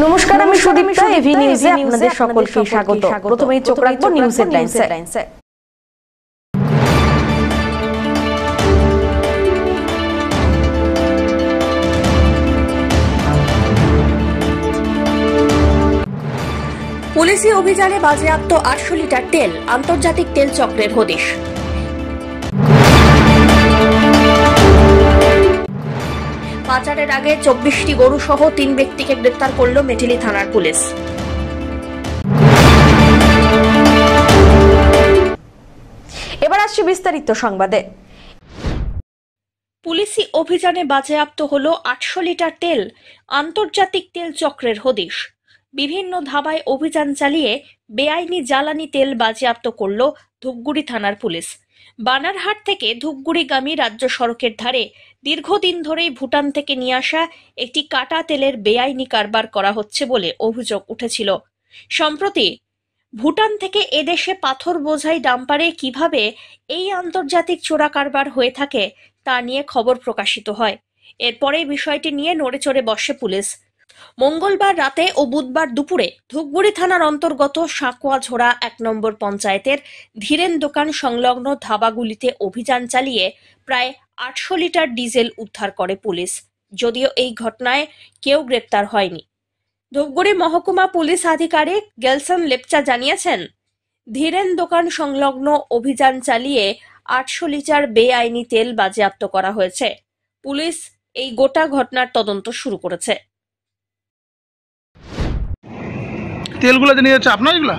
নমস্কার, আমি সুদীপ্তা। এভি নিউজে আপনাদের সকলকে স্বাগত। প্রথমেই চোখ রাখবো নিউজ হেডলাইনসে। পুলিশি অভিযানে বাজেয়াপ্ত 800 লিটার তেল, আন্তর্জাতিক তেল চক্রের হদিশ। পাচারের আগে 24টি গরু সহ 3 ব্যক্তিকে গ্রেফতার করল মেটেলি থানার পুলিশ। এবার আসছে বিস্তারিত সংবাদে। পুলিশি অভিযানে বাজেয়াপ্ত হল 800 লিটার তেল, আন্তর্জাতিক তেল চক্রের হদিশ। বিভিন্ন ধাবায় অভিযান চালিয়ে বেআইনি জ্বালানি তেল বাজেয়াপ্ত করল ধূপগুড়ি থানার পুলিশ। বানারহাট থেকে ধূপগুড়িগামী রাজ্য সড়কের ধারে দীর্ঘদিন ধরেই ভুটান থেকে নিয়ে আসা একটি কাটা তেলের বেআইনি কারবার করা হচ্ছে বলে অভিযোগ উঠেছিল। সম্প্রতি ভুটান থেকে এদেশে পাথর বোঝাই ডাম্পারে কিভাবে এই আন্তর্জাতিক চোরা কারবার হয়ে থাকে তা নিয়ে খবর প্রকাশিত হয়। এরপরে বিষয়টি নিয়ে নড়েচড়ে বসে পুলিশ। মঙ্গলবার রাতে ও বুধবার দুপুরে ধূপগুড়ি থানার অন্তর্গত সাঁকুয়াঝোড়া 1 নম্বর পঞ্চায়েতের ধীরেন দোকান সংলগ্ন ধাবাগুলিতে অভিযান চালিয়ে প্রায় 800 লিটার ডিজেল উদ্ধার করে পুলিশ। যদিও এই ঘটনায় কেউ গ্রেপ্তার হয়নি। ধূপগুড়ি মহকুমা পুলিশ আধিকারিক গেলসন লেপচা জানিয়েছেন, ধীরেন দোকান সংলগ্ন অভিযান চালিয়ে 800 লিটার বেআইনি তেল বাজেয়াপ্ত করা হয়েছে। পুলিশ এই গোটা ঘটনার তদন্ত শুরু করেছে। তেলগুলো যে নিয়ে যাচ্ছে আপনার, এগুলা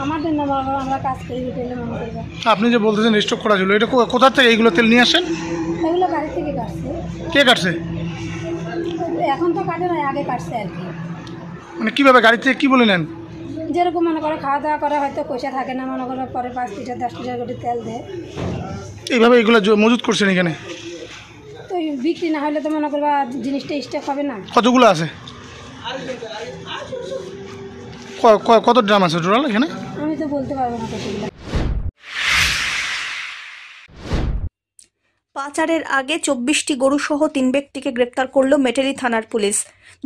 আমাদের না বাবা, আমরা কাজ করি হোটেলে মনে করব। আপনি যে বলতেছেন স্টক করা ছিল, এটা কোথা থেকে এইগুলো তেল নিয়ে আসেন? এগুলো গাড়ি থেকে কাটছে। কে কাটছে? এখন তো কাটে না, আগে কাটছে আর কি। মানে কিভাবে গাড়ি থেকে কি বলে নেন? যেরকম মনে করো খাওয়া দাওয়া করে হয়তো পয়সা থাকে না, মনে করো পরে 5 লিটার 10 লিটার করে তেল দেয়। এইভাবে এগুলো মজুত করছেন এখানে? তো বিক্রি না হলে তো মনে করবা জিনিসটা স্টক হবে না। কতগুলো আছে? কত ড্রাম আছে টোটাল এখানে? আমি তো বলতে পারবো না কতগুলো। পাচারের আগে 24টি গরু সহ 3 ব্যক্তিকে গ্রেপ্তার করল মেটেলি থানার পুলিশ।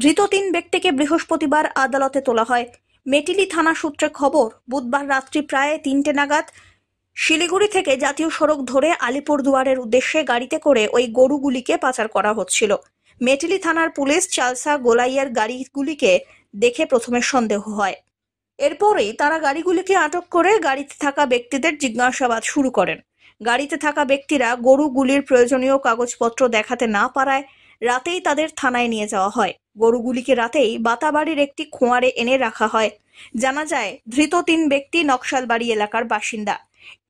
ধৃত 3 ব্যক্তিকে বৃহস্পতিবার আদালতে তোলা হয়। মেটেলি থানা সূত্রে খবর, বুধবার রাত্রি প্রায় 3টে নাগাদ শিলিগুড়ি থেকে জাতীয় সড়ক ধরে আলিপুরদুয়ারের উদ্দেশ্যে গাড়িতে করে ওই গরুগুলিকে পাচার করা হচ্ছিল। মেটেলি থানার পুলিশ চালসা গোলাইয়ের গাড়িগুলিকে দেখে প্রথমে সন্দেহ হয়। এরপরেই তারা গাড়িগুলিকে আটক করে গাড়িতে থাকা ব্যক্তিদের জিজ্ঞাসাবাদ শুরু করেন। গাড়িতে থাকা ব্যক্তিরা গরুগুলির প্রয়োজনীয় কাগজপত্র দেখাতে না পারায় রাতেই তাদের থানায় নিয়ে যাওয়া হয়। গরুগুলিকে রাতেই বাতাবাড়ির একটি খোঁয়ারে এনে রাখা হয়। জানা যায়, ধৃত 3 ব্যক্তি নকশালবাড়ি এলাকার বাসিন্দা।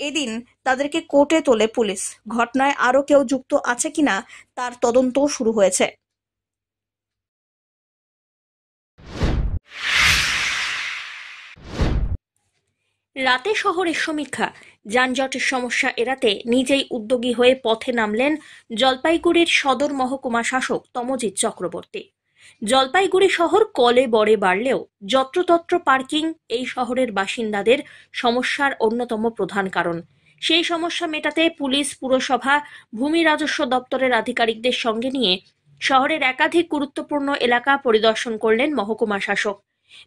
এদিন তাদেরকে কোর্টে তোলে পুলিশ। ঘটনায় আরও কেউ যুক্ত আছে কিনা তার তদন্তও শুরু হয়েছে। রাতে শহরের সমীক্ষা, যানজটের সমস্যা এড়াতে নিজেই উদ্যোগী হয়ে পথে নামলেন জলপাইগুড়ির সদর মহকুমা শাসক তমজিৎ চক্রবর্তী। জলপাইগুড়ি শহর কলে বড়ে বাড়লেও যত্রতত্র পার্কিং এই শহরের বাসিন্দাদের সমস্যার অন্যতম প্রধান কারণ। সেই সমস্যা মেটাতে পুলিশ, পুরসভা, ভূমি রাজস্ব দপ্তরের আধিকারিকদের সঙ্গে নিয়ে শহরের একাধিক গুরুত্বপূর্ণ এলাকা পরিদর্শন করলেন মহকুমা শাসক।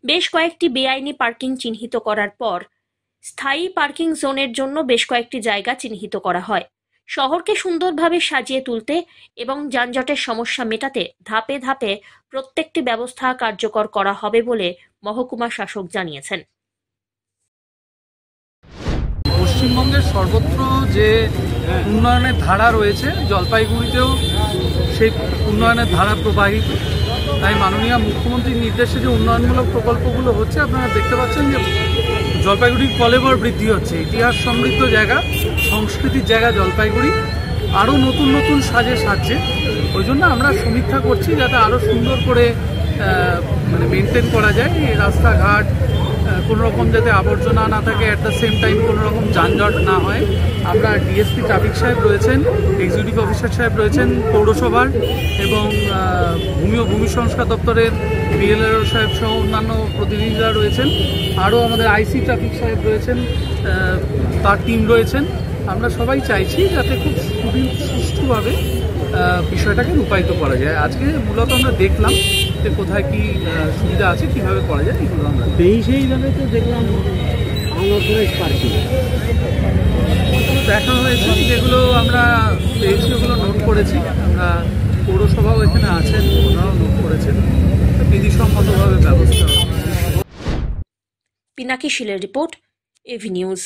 বেশ কয়েকটি বেআইনি পার্কিং চিহ্নিত করার পর স্থায়ী পার্কিং জোনের জন্য বেশ কয়েকটি জায়গা চিহ্নিত করা হয়। শহরকে সুন্দরভাবে সাজিয়ে তুলতে এবং যানজটের সমস্যা মেটাতে ধাপে ধাপে প্রত্যেকটি ব্যবস্থা কার্যকর করা হবে বলে মহকুমা শাসক জানিয়েছেন। পশ্চিমবঙ্গের সর্বত্র যে উন্নয়নের ধারা রয়েছে, জলপাইগুড়িতেও সেই উন্নয়নের ধারা প্রবাহিত। তাই মাননীয় মুখ্যমন্ত্রীর নির্দেশে যে উন্নয়নমূলক প্রকল্পগুলো হচ্ছে, আপনারা দেখতে পাচ্ছেন যে জলপাইগুড়ির কলেবর বৃদ্ধি হচ্ছে। ইতিহাস সমৃদ্ধ জায়গা, সংস্কৃতির জায়গা জলপাইগুড়ি আরও নতুন নতুন সাজে সাজছে। ওই জন্য আমরা সমীক্ষা করছি যাতে আরও সুন্দর করে মেনটেন করা যায়, এই রাস্তাঘাট, কোনো রকম যাতে আবর্জনা না থাকে, অ্যাট দ্য সেম টাইম কোনো রকম যানজট না হয়। আমরা ডিএসপি ট্রাফিক সাহেব রয়েছেন, এক্সিকিউটিভ অফিসার সাহেব রয়েছেন পৌরসভার, এবং ভূমি সংস্কার দপ্তরের বিএলআরও সাহেব সহ অন্যান্য প্রতিনিধিরা রয়েছেন। আরও আমাদের আইসি ট্রাফিক সাহেব রয়েছেন, তার টিম রয়েছেন। আমরা সবাই চাইছি যাতে খুব সুষ্ঠুভাবে বিষয়টাকে রূপায়িত করা যায়। আজকে মূলত আমরা দেখলাম এতে কোথায় কি সুবিধা আছে, কিভাবে করা যায়, এগুলো আমরা সেইভাবে তো দেখলাম অনথরাইজ পার্কিং দেখা হয়েছে, যেগুলো আমরা পেয়েছি ওগুলো নোট করেছি। আমরা পৌরসভাও এখানে আছেন, ওনারাও নোট করেছেন, বিধিসম্মতভাবে ব্যবস্থা। পিনাকি শীলের রিপোর্ট, এভি নিউজ।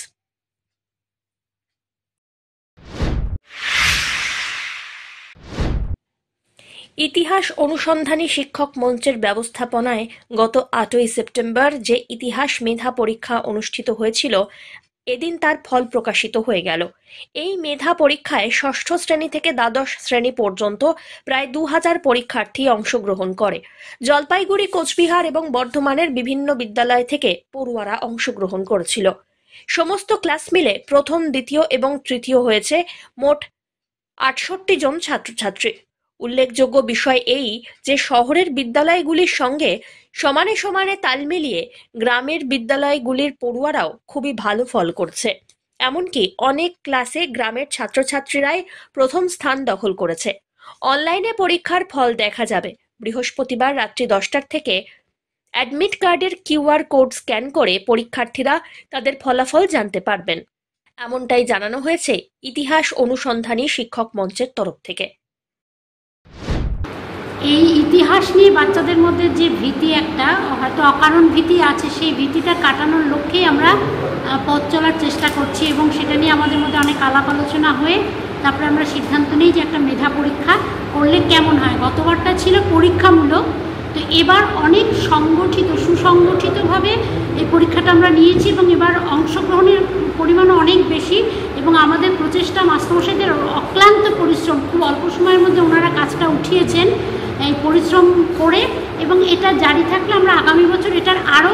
ইতিহাস অনুসন্ধানী শিক্ষক মঞ্চের ব্যবস্থাপনায় গত 8ই সেপ্টেম্বর যে ইতিহাস মেধা পরীক্ষা অনুষ্ঠিত হয়েছিল, এদিন তার ফল প্রকাশিত হয়ে গেল। এই মেধা পরীক্ষায় ষষ্ঠ শ্রেণী থেকে দ্বাদশ শ্রেণী পর্যন্ত প্রায় 2000 পরীক্ষার্থী অংশগ্রহণ করে। জলপাইগুড়ি, কোচবিহার এবং বর্ধমানের বিভিন্ন বিদ্যালয় থেকে পড়ুয়ারা অংশগ্রহণ করেছিল। সমস্ত ক্লাস মিলে প্রথম, দ্বিতীয় এবং তৃতীয় হয়েছে মোট 68 জন ছাত্রছাত্রী। উল্লেখযোগ্য বিষয় এই যে শহরের বিদ্যালয়গুলির সঙ্গে সমানে সমানে তাল মিলিয়ে গ্রামের বিদ্যালয়গুলির পড়ুয়ারাও খুবই ভালো ফল করছে। এমনকি অনেক ক্লাসে গ্রামের ছাত্রছাত্রীরাই প্রথম স্থান দখল করেছে। অনলাইনে পরীক্ষার ফল দেখা যাবে বৃহস্পতিবার রাত্রি 10টার থেকে। অ্যাডমিট কার্ডের QR কোড স্ক্যান করে পরীক্ষার্থীরা তাদের ফলাফল জানতে পারবেন, এমনটাই জানানো হয়েছে ইতিহাস অনুসন্ধানী শিক্ষক মঞ্চের তরফ থেকে। এই ইতিহাস নিয়ে বাচ্চাদের মধ্যে যে ভীতি, একটা হয়তো অকারণ ভীতি আছে, সেই ভীতিটা কাটানোর লক্ষ্যেই আমরা পথ চলার চেষ্টা করছি এবং সেটা নিয়ে আমাদের মধ্যে অনেক আলাপ আলোচনা হয়ে তারপরে আমরা সিদ্ধান্ত নিই যে একটা মেধা পরীক্ষা করলে কেমন হয়। গতবারটা ছিল পরীক্ষামূলক, তো এবার অনেক সুসংগঠিতভাবে এই পরীক্ষাটা আমরা নিয়েছি এবং এবার অংশগ্রহণের পরিমাণও অনেক বেশি এবং আমাদের প্রচেষ্টা, মাস্টারমশাইদের অক্লান্ত পরিশ্রম, খুব অল্প সময়ের মধ্যে ওনারা কাজটা উঠিয়েছেন এই পরিশ্রম করে, এবং এটা জারি থাকলে আমরা আগামী বছর এটার আরও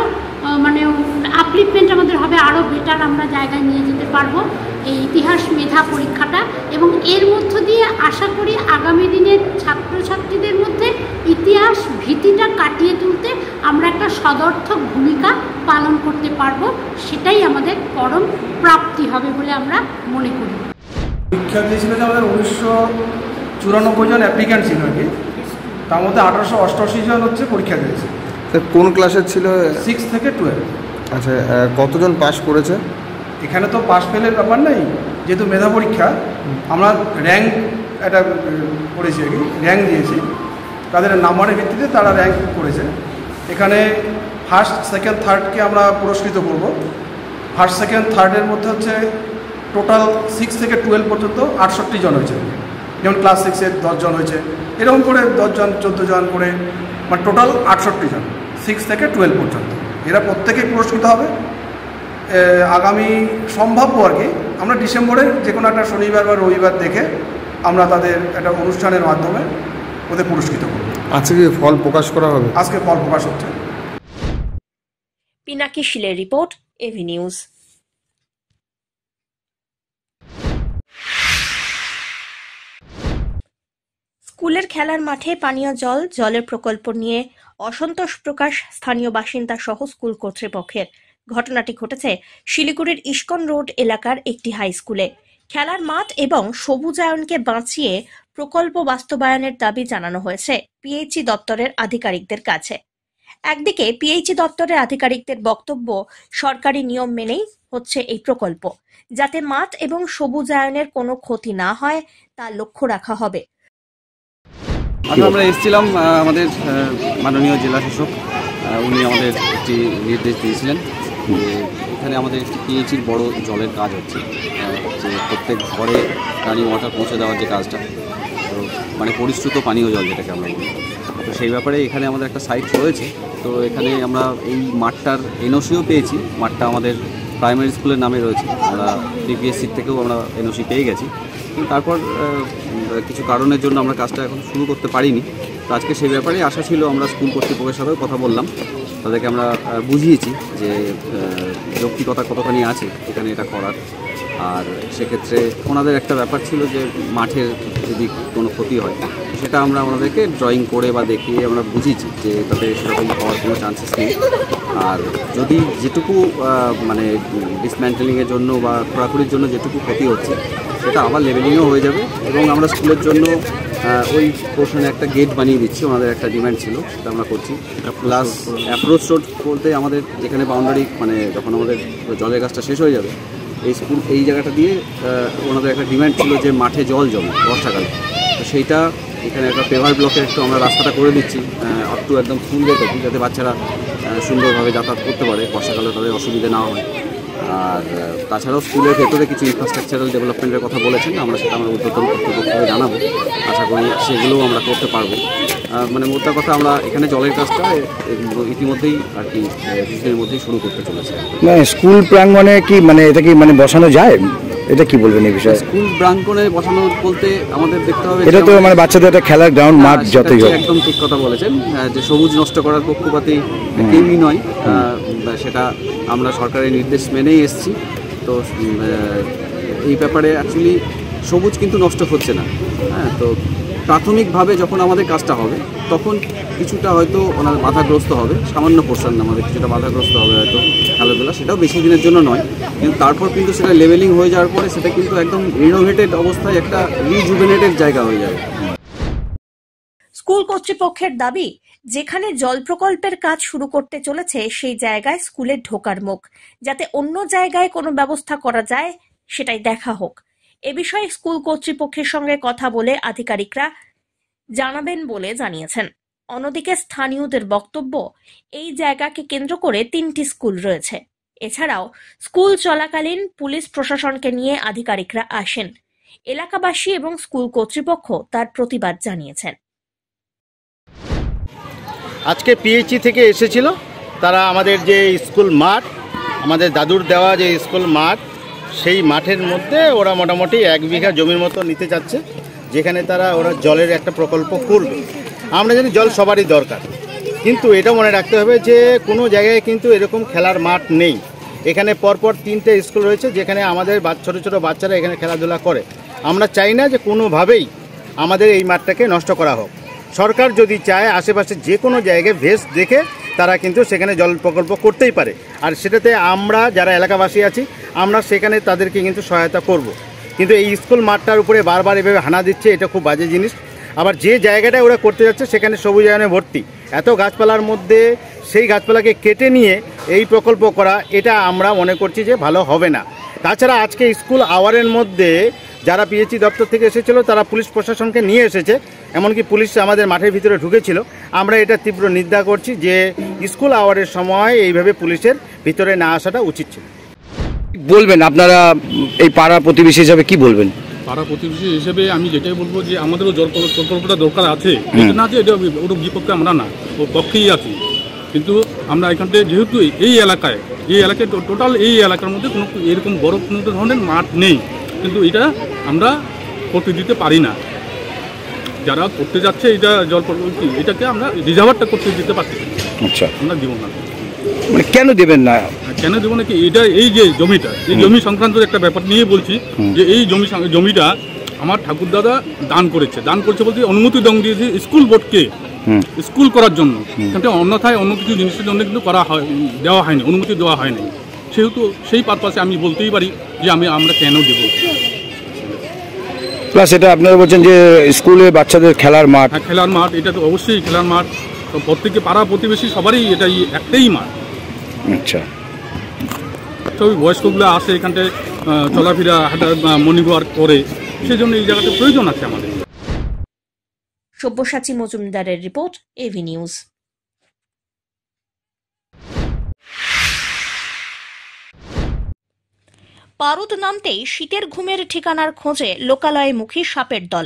আপলিফমেন্ট আমাদের হবে, আরও বেটার আমরা জায়গায় নিয়ে যেতে পারবো এই ইতিহাস মেধা পরীক্ষাটা। এবং এর মধ্য দিয়ে আশা করি আগামী দিনের ছাত্রছাত্রীদের মধ্যে ইতিহাস ভীতিটা কাটিয়ে তুলতে আমরা একটা সদর্থক ভূমিকা পালন করতে পারবো, সেটাই আমাদের পরম প্রাপ্তি হবে বলে আমরা মনে করি। পরীক্ষা দিয়েছিল যে আমাদের 1994 জন অ্যাপ্লিক্যান্ট ছিল আর কি, তার মধ্যে 1888 জন হচ্ছে পরীক্ষা দিয়েছে। কোন ক্লাসের ছিল? 6 থেকে 12। আচ্ছা, কতজন পাস করেছে? এখানে তো পাস ফেলের ব্যাপার নেই, যেহেতু মেধা পরীক্ষা আমরা র্যাঙ্ক একটা করেছি আর কি, র্যাঙ্ক দিয়েছি, তাদের নাম্বারের ভিত্তিতে তারা র্যাঙ্ক করেছে। এখানে ফার্স্ট, সেকেন্ড, থার্ডকে আমরা পুরস্কৃত করব। ফার্স্ট, সেকেন্ড, থার্ডের মধ্যে হচ্ছে টোটাল 6 থেকে 12 পর্যন্ত 68 জন হয়েছে। যেমন ক্লাস 6-এর 10 জন হয়েছে, এরকম করে 10 জন 14 জন করে, মানে টোটাল 68 জন 6 থেকে 12 পর্যন্ত। এরা প্রত্যেকেই পুরস্কৃত হবে। আগামী সম্ভাব্য আর কি আমরা ডিসেম্বরের যে কোনো একটা শনিবার বা রবিবার দেখে আমরা তাদের একটা অনুষ্ঠানের মাধ্যমে ওদের পুরস্কৃত করব। আজকে কি ফল প্রকাশ করা হবে? আজকে ফল প্রকাশ হচ্ছে। পিনাকি শীলের রিপোর্ট, এভি নিউজ। স্কুলের খেলার মাঠে পানীয় জলের প্রকল্প নিয়ে অসন্তোষ প্রকাশ স্থানীয় বাসিন্দা সহ স্কুল কর্তৃপক্ষের। ঘটনাটি ঘটেছে শিলিগুড়ির ইস্কন রোড এলাকার একটি হাই স্কুলে। খেলার মাঠ এবং সবুজায়নকে বাঁচিয়ে প্রকল্প বাস্তবায়নের দাবি জানানো হয়েছে পিএইচই দপ্তরের আধিকারিকদের কাছে। একদিকে পিএইচই দপ্তরের আধিকারিকদের বক্তব্য, সরকারি নিয়ম মেনেই হচ্ছে এই প্রকল্প, যাতে মাঠ এবং সবুজায়নের কোনো ক্ষতি না হয় তা লক্ষ্য রাখা হবে। আমরা এসেছিলাম, আমাদের মাননীয় জেলা শাসক উনি আমাদের একটি নির্দেশ দিয়েছিলেন যে এখানে আমাদের একটি পিএইচির বড় জলের কাজ হচ্ছে, যে প্রত্যেক ঘরে রানিং ওয়াটার পৌঁছে দেওয়ার যে কাজটা, তো মানে পরিশ্রুত পানীয় জল যেটাকে আমরা বলি, তো সেই ব্যাপারে এখানে আমাদের একটা সাইট রয়েছে। তো এখানে আমরা এই মাঠটার এনওসিও পেয়েছি, মাঠটা আমাদের প্রাইমারি স্কুলের নামে রয়েছে, আমরা ডিপিএসসির থেকেও আমরা এনওসি পেয়ে গেছি, কিন্তু তারপর কিছু কারণের জন্য আমরা কাজটা এখন শুরু করতে পারিনি। তো আজকে সেই ব্যাপারে আশা ছিল, আমরা স্কুল কর্তৃপক্ষের সাথেও কথা বললাম, তাদেরকে আমরা বুঝিয়েছি যে যৌক্তিকতা কতখানি আছে এখানে এটা করার। আর সেক্ষেত্রে ওনাদের একটা ব্যাপার ছিল যে মাঠের যদি কোনো ক্ষতি হয় সেটা আমরা ওনাদেরকে ড্রয়িং করে বা দেখিয়ে আমরা বুঝিয়েছি যে তাতে সেরকম হওয়ার কোনো চান্সেস নেই। আর যদি যেটুকু মানে ডিসম্যান্টেলিংয়ের জন্য বা খোঁড়াখুড়ির জন্য যেটুকু ক্ষতি হচ্ছে সেটা আবার লেভেলিংও হয়ে যাবে। এবং আমরা স্কুলের জন্য ওই পোর্শনে একটা গেট বানিয়ে দিচ্ছি, ওনাদের একটা ডিমান্ড ছিল, সেটা আমরা করছি। প্লাস অ্যাপ্রোচ রোড বলতে আমাদের যেখানে বাউন্ডারি মানে যখন আমাদের জলের গাছটা শেষ হয়ে যাবে এই স্কুল এই জায়গাটা দিয়ে ওনাদের একটা ডিমান্ড ছিল যে মাঠে জল জমে বর্ষাকালে, তো সেইটা এখানে একটা পেভার ব্লকের একটু আমরা রাস্তাটা করে দিচ্ছি আপ টু একদম স্কুল গেট অবধি, যাতে বাচ্চারা সুন্দরভাবে যাতায়াত করতে পারে, বর্ষাকালে তাদের অসুবিধে না হয়। আর তাছাড়াও স্কুলের ভেতরে কিছু ইনফ্রাস্ট্রাকচারাল ডেভেলপমেন্টের কথা বলেছেন, আমরা সেটা আমরা ঊর্ধ্বতন কর্তৃপক্ষকে জানাবো, আশা করি সেগুলোও আমরা করতে পারবো। মানে মোদ্দা কথা আমরা এখানে জলের কাজটা ইতিমধ্যেই আর কি কিছুদিনের মধ্যেই শুরু করতে চলেছে। মানে স্কুল প্রাঙ্গণে কি মানে এটা কি মানে বসানো যায়, এটা কি বলবেন এই বিষয়ে? স্কুল প্রাঙ্গণে বসানো বলতে আমাদের দেখতে হবে, এটা তো মানে বাচ্চাদের একটা খেলার গ্রাউন্ড মাঠ যতই হোক। একদম ঠিক কথা বলেছেন, যে সবুজ নষ্ট করার পক্ষপাতী কেউই নয়, সেটা আমরা সরকারের নির্দেশ মেনেই এসেছি। তো এই ব্যাপারে অ্যাকচুয়ালি সবুজ কিন্তু নষ্ট হচ্ছে না। হ্যাঁ, তো প্রাথমিকভাবে যখন আমাদের কাজটা হবে তখন কিছুটা হয়তো ওনার বাধাগ্রস্ত হবে, সামান্য পোর্শন আমাদের কিছুটা বাধাগ্রস্ত হবে হয়তো খেলাধুলা, সেটাও বেশি দিনের জন্য নয়, কিন্তু তারপর কিন্তু সেটা লেভেলিং হয়ে যাওয়ার পরে সেটা কিন্তু একদম রিনোভেটেড অবস্থায় একটা রিজুভেনেটেড জায়গা হয়ে যাবে। স্কুল কর্তৃপক্ষের দাবি, যেখানে জল প্রকল্পের কাজ শুরু করতে চলেছে সেই জায়গায় স্কুলের ঢোকার মুখ, যাতে অন্য জায়গায় কোনো ব্যবস্থা করা যায় সেটাই দেখা হোক। এ বিষয়ে স্কুল কর্তৃপক্ষের সঙ্গে কথা বলে আধিকারিকরা জানাবেন বলে জানিয়েছেন। অন্যদিকে স্থানীয়দের বক্তব্য, এই জায়গাকে কেন্দ্র করে 3টি স্কুল রয়েছে। এছাড়াও স্কুল চলাকালীন পুলিশ প্রশাসনকে নিয়ে আধিকারিকরা আসেন। এলাকাবাসী এবং স্কুল কর্তৃপক্ষ তার প্রতিবাদ জানিয়েছেন। আজকে পিএইচই থেকে এসেছিল তারা, আমাদের যে স্কুল মাঠ, আমাদের দাদুর দেওয়া যে স্কুল মাঠ, সেই মাঠের মধ্যে ওরা মোটামুটি 1 বিঘা জমির মতো নিতে চাচ্ছে, যেখানে ওরা জলের একটা প্রকল্প করবে। আমরা জানি জল সবারই দরকার, কিন্তু এটা মনে রাখতে হবে যে কোনো জায়গায় কিন্তু এরকম খেলার মাঠ নেই। এখানে পরপর 3টে স্কুল রয়েছে যেখানে আমাদের ছোটো ছোটো বাচ্চারা এখানে খেলাধুলা করে। আমরা চাই না যে কোনোভাবেই আমাদের এই মাঠটাকে নষ্ট করা হোক। সরকার যদি চায় আশেপাশে যে কোনো জায়গায় ভেস্ট দেখে তারা কিন্তু সেখানে জল প্রকল্প করতেই পারে, আর সেটাতে আমরা যারা এলাকাবাসী আছি আমরা সেখানে তাদেরকে কিন্তু সহায়তা করব। কিন্তু এই স্কুল মাঠটার উপরে বারবার এভাবে হানা দিচ্ছে, এটা খুব বাজে জিনিস। আবার যে জায়গাটায় ওরা করতে যাচ্ছে সেখানে সবুজায়নে ভর্তি, এত গাছপালার মধ্যে সেই গাছপালাকে কেটে নিয়ে এই প্রকল্প করা, এটা আমরা মনে করছি যে ভালো হবে না। তাছাড়া আজকে স্কুল আওয়ারের মধ্যে যারা পিএইচই দপ্তর থেকে এসেছিল তারা পুলিশ প্রশাসনকে নিয়ে এসেছে, এমনকি পুলিশ আমাদের মাঠের ভিতরে ঢুকেছিল। আমরা এটা তীব্র নিন্দা করছি যে স্কুল আওয়ারের সময় এইভাবে পুলিশের ভিতরে না আসাটা উচিত ছিল। বলবেন আপনারা এই পাড়া প্রতিবেশী হিসাবে কি বলবেন? পাড়া প্রতিবেশী হিসেবে আমি যেটাই বলবো যে আমাদেরও জল প্রকল্পটা দরকার আছে, না যে এটা ওর বিপক্ষে আমরা না, ও পক্ষেই আছি। কিন্তু আমরা এখানটা যেহেতু এই এলাকায় টোটাল এই এলাকার মধ্যে কোনো এরকম বড় কোনো ধরনের মাঠ নেই, কিন্তু এটা আমরা করতে দিতে পারি না। যারা করতে যাচ্ছে এটা জল প্রকল্প, এটাকে আমরা রিজার্ভারটা করতে দিতে পারছি। আচ্ছা, আমরা দিব না। মানে কেন দেবেন না? কেন দেবো নাকি, এটা এই যে জমিটা, এই জমি সংক্রান্ত একটা ব্যাপার নিয়ে বলছি যে এই জমিটা আমার ঠাকুরদাদা দান করেছে বলতে অনুমতি দিয়েছে স্কুল বোর্ডকে স্কুল করার জন্য, কিন্তু অন্যথায় অন্য কিছু জিনিসের জন্য কিন্তু দেওয়া হয়নি, অনুমতি দেওয়া হয়নি। সেহেতু সেই পারপাসে আমি বলতেই পারি যে আমরা কেন দেব। প্লাস এটা আপনারা বলছেন যে স্কুলে বাচ্চাদের খেলার মাঠ। হ্যাঁ, খেলার মাঠ, এটা তো অবশ্যই খেলার মাঠ। তো প্রত্যেকে পাড়া প্রতিবেশী সবারই এটাই একটাই মাঠ। আচ্ছা, সবই বয়স্কগুলো আসে এখানটায় চলাফেরা, হাঁটা, মর্নিং ওয়াক করে, সেই জন্য এই জায়গাটা প্রয়োজন আছে আমাদের। সব্যসাচী মজুমদারের রিপোর্ট, এভি নিউজ। পারদ নামতেই শীতের ঘুমের ঠিকানার খোঁজে লোকালয়মুখী সাপের দল।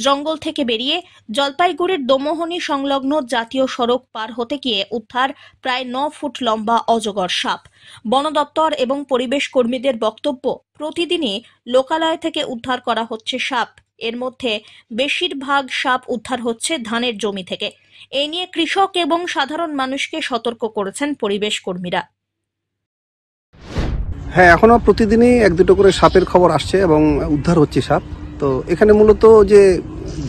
জঙ্গল থেকে বেরিয়ে জলপাইগুড়ির দোমোহনী সংলগ্ন জাতীয় সড়ক পার হতে গিয়ে উদ্ধার প্রায় 9 ফুট লম্বা অজগর সাপ। বন দপ্তর এবং পরিবেশ কর্মীদের বক্তব্য, প্রতিদিনই লোকালয় থেকে উদ্ধার করা হচ্ছে সাপ। এর মধ্যে বেশিরভাগ সাপ উদ্ধার হচ্ছে ধানের জমি থেকে। এই নিয়ে কৃষক এবং সাধারণ মানুষকে সতর্ক করেছেন পরিবেশ কর্মীরা। হ্যাঁ, এখনও প্রতিদিনই 1-2 করে সাপের খবর আসছে এবং উদ্ধার হচ্ছে সাপ। তো এখানে মূলত যে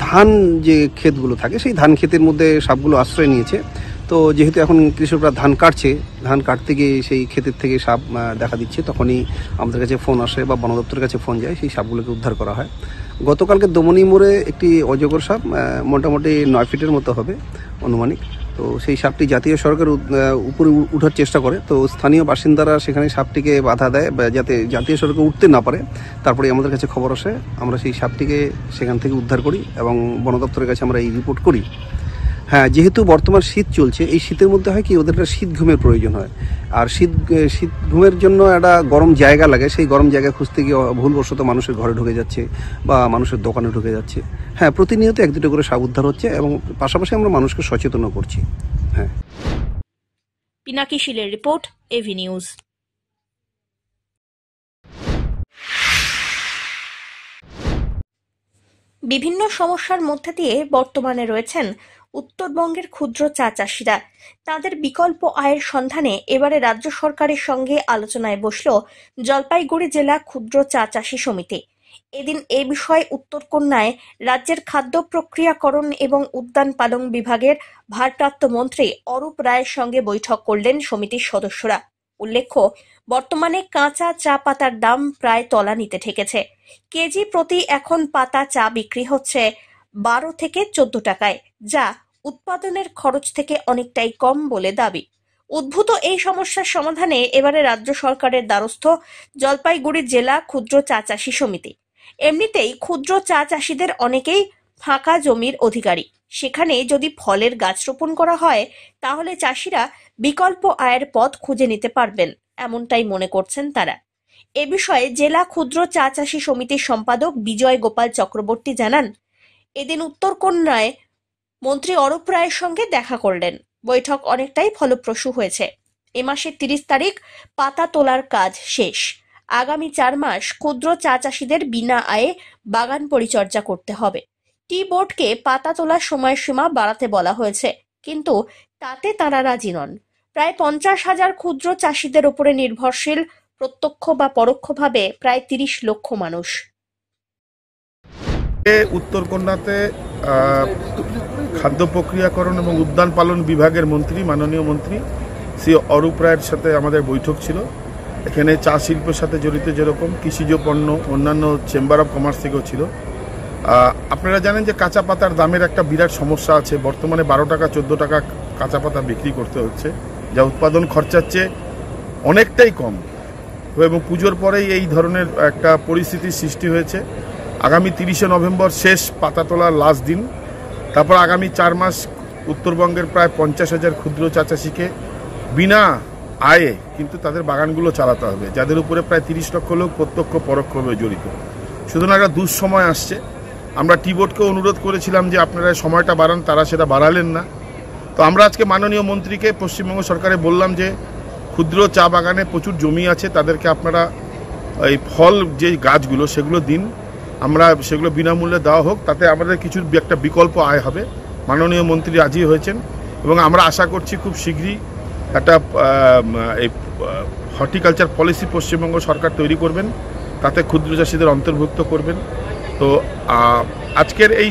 ধান যে ক্ষেতগুলো থাকে সেই ধান ক্ষেতের মধ্যে সাপগুলো আশ্রয় নিয়েছে। তো যেহেতু এখন কৃষকরা ধান কাটছে, ধান কাটতে গিয়ে সেই ক্ষেতের থেকে সাপ দেখা দিচ্ছে, তখনই আমাদের কাছে ফোন আসে বা বন দপ্তরের কাছে ফোন যায়, সেই সাপগুলোকে উদ্ধার করা হয়। গতকালকে দমনি মোড়ে একটি অজগর সাপ মোটামুটি 9 ফিটের মতো হবে আনুমানিক। তো সেই সাপটি জাতীয় সড়কের উপরে উঠার চেষ্টা করে, তো স্থানীয় বাসিন্দারা সেখানে সাপটিকে বাধা দেয় যাতে জাতীয় সড়কে উঠতে না পারে। তারপরে আমাদের কাছে খবর আসে, আমরা সেই সাপটিকে সেখান থেকে উদ্ধার করি এবং বন দপ্তরের কাছে আমরা এই রিপোর্ট করি। হ্যাঁ, যেহেতু বর্তমান শীত চলছে, এই শীতের মধ্যে হয় কি ওদের একটা শীত ঘুমের প্রয়োজন হয়, আর শীত ঘুমের জন্য একটা গরম জায়গা লাগে। সেই গরম জায়গা খুঁজতে গিয়ে ভুলবশত মানুষের ঘরে ঢুকে যাচ্ছে বা মানুষের দোকানে ঢুকে যাচ্ছে। হ্যাঁ, প্রতিনিয়ত 1-2টো করে সাপ উদ্ধার হচ্ছে এবং পাশাপাশি আমরা মানুষকে সচেতনও করছি। হ্যাঁ, পিনাকি শীলের রিপোর্ট, এভি নিউজ। বিভিন্ন সমস্যার মধ্যে দিয়ে বর্তমানে রয়েছেন উত্তরবঙ্গের ক্ষুদ্র চা চাষিরা। তাদের বিকল্প আয়ের সন্ধানে এবারে রাজ্য সরকারের সঙ্গে আলোচনায় বসল জলপাইগুড়ি জেলা ক্ষুদ্র চা চাষী সমিতি। এদিন এ বিষয়ে উত্তরকন্যায় রাজ্যের খাদ্য প্রক্রিয়াকরণ এবং উদ্যান পালন বিভাগের ভারপ্রাপ্ত মন্ত্রী অরূপ রায়ের সঙ্গে বৈঠক করলেন সমিতির সদস্যরা। উল্লেখ্য, বর্তমানে কাঁচা চা পাতার দাম প্রায় তলানিতে ঠেকেছে। কেজি প্রতি এখন পাতা চা বিক্রি হচ্ছে 12 থেকে 14 টাকায়, যা উৎপাদনের খরচ থেকে অনেকটাই কম বলে দাবি। উদ্ভূত এই সমস্যার সমাধানে এবারে রাজ্য সরকারের দ্বারস্থ জলপাইগুড়ি জেলা ক্ষুদ্র চা চাষী সমিতি। এমনিতেই ক্ষুদ্র চা চাষীদের অনেকেই ফাঁকা জমির অধিকারী। সেখানে যদি ফলের গাছ রোপণ করা হয়, তাহলে চাষিরা বিকল্প আয়ের পথ খুঁজে নিতে পারবেন, এমনটাই মনে করছেন তারা। এ বিষয়ে জেলা ক্ষুদ্র চা চাষী সমিতির সম্পাদক বিজয় গোপাল চক্রবর্তী জানান, এদিন উত্তরকন্যায় মন্ত্রী অরূপ রায়ের সঙ্গে দেখা করলেন। বৈঠক অনেকটাই ফলপ্রসূ হয়েছে। এ মাসের 30 তারিখ পাতা তোলার কাজ শেষ। আগামী 4 মাস ক্ষুদ্র চা চাষীদের বিনা আয়ে বাগান পরিচর্যা করতে হবে। টি বোর্ডকে পাতা তোলার সময়সীমা বাড়াতে বলা হয়েছে, কিন্তু তাতে তারা রাজি নন। প্রায় 50,000 ক্ষুদ্র চাষীদের উপরে নির্ভরশীল প্রত্যক্ষ বা পরোক্ষভাবে প্রায় 30 লক্ষ মানুষ। উত্তরকন্যাতে খাদ্য প্রক্রিয়াকরণ এবং উদ্যান পালন বিভাগের মন্ত্রী, মাননীয় মন্ত্রী শ্রী অরূপ রায়ের সাথে আমাদের বৈঠক ছিল। এখানে চা শিল্পের সাথে জড়িত যেরকম কৃষিজ পণ্য, অন্যান্য চেম্বার অফ কমার্স থেকেও ছিল। আপনারা জানেন যে কাঁচা পাতার দামের একটা বিরাট সমস্যা আছে। বর্তমানে 12 টাকা 14 টাকা কাঁচা পাতা বিক্রি করতে হচ্ছে, যা উৎপাদন খরচার চেয়ে অনেকটাই কম। এবং পুজোর পরেই এই ধরনের একটা পরিস্থিতির সৃষ্টি হয়েছে। আগামী 30শে নভেম্বর শেষ পাতা তোলার লাস্ট দিন। তারপর আগামী 4 মাস উত্তরবঙ্গের প্রায় 50,000 ক্ষুদ্র চা চাষীকে বিনা আয়ে কিন্তু তাদের বাগানগুলো চালাতে হবে, যাদের উপরে প্রায় 30 লক্ষ লোক প্রত্যক্ষ পরোক্ষভাবে জড়িত। সুতরাং একটা দুঃসময় আসছে। আমরা টি বোর্ডকে অনুরোধ করেছিলাম যে আপনারা সময়টা বাড়ান, তারা সেটা বাড়ালেন না। তো আমরা আজকে মাননীয় মন্ত্রীকে পশ্চিমবঙ্গ সরকারে বললাম যে ক্ষুদ্র চা বাগানে প্রচুর জমি আছে, তাদেরকে আপনারা এই ফল যে গাছগুলো সেগুলো দিন, আমরা সেগুলো বিনামূল্যে দেওয়া হোক, তাতে আমাদের কিছু একটা বিকল্প আয় হবে। মাননীয় মন্ত্রী রাজি হয়েছেন এবং আমরা আশা করছি খুব শীঘ্রই একটা এই হর্টিকালচার পলিসি পশ্চিমবঙ্গ সরকার তৈরি করবেন, তাতে ক্ষুদ্র চাষীদের অন্তর্ভুক্ত করবেন। তো আজকের এই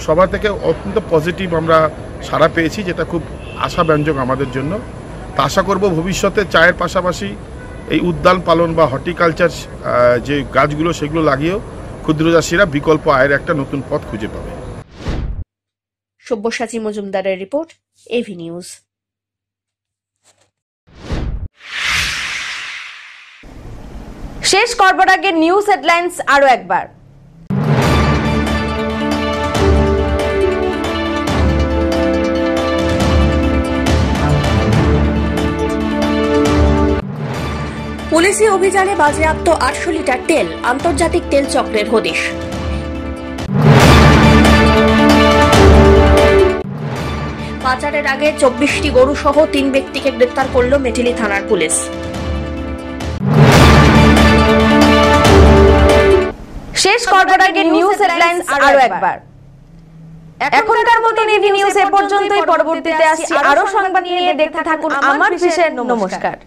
সভা থেকে অত্যন্ত পজিটিভ আমরা সাড়া পেয়েছি, যেটা খুব আশাব্যঞ্জক আমাদের জন্য। তা আশা করব ভবিষ্যতে চায়ের পাশাপাশি এই উদ্যান পালন বা হর্টিকালচার যে গাছগুলো সেগুলো লাগিয়েও ক্ষুদ্র চাষীরা বিকল্প আয়ের একটা নতুন পথ খুঁজে পাবে। সব্যসাচী মজুমদারের রিপোর্ট, এভি নিউজ। শেষ করবার আগে নিউজ হেডলাইন্স আরো একবার। পুলিশি অভিযানে বাজেয়াপ্ত 800 লিটার তেল, আন্তর্জাতিক তেল চক্রের হদিশ। পাচারের আগে 24টি গরু সহ 3 ব্যক্তিকে গ্রেফতার করল মেটেলি থানার পুলিশ। শেষ করবার আগে নিউজ হেডলাইন্স আরো একবার। এখনকার মতো এভি নিউজ এ পর্যন্তই। পরবর্তীতে আসছি আরো সংবাদ নিয়ে। দেখতে থাকুন আমার বিশেষ। নমস্কার।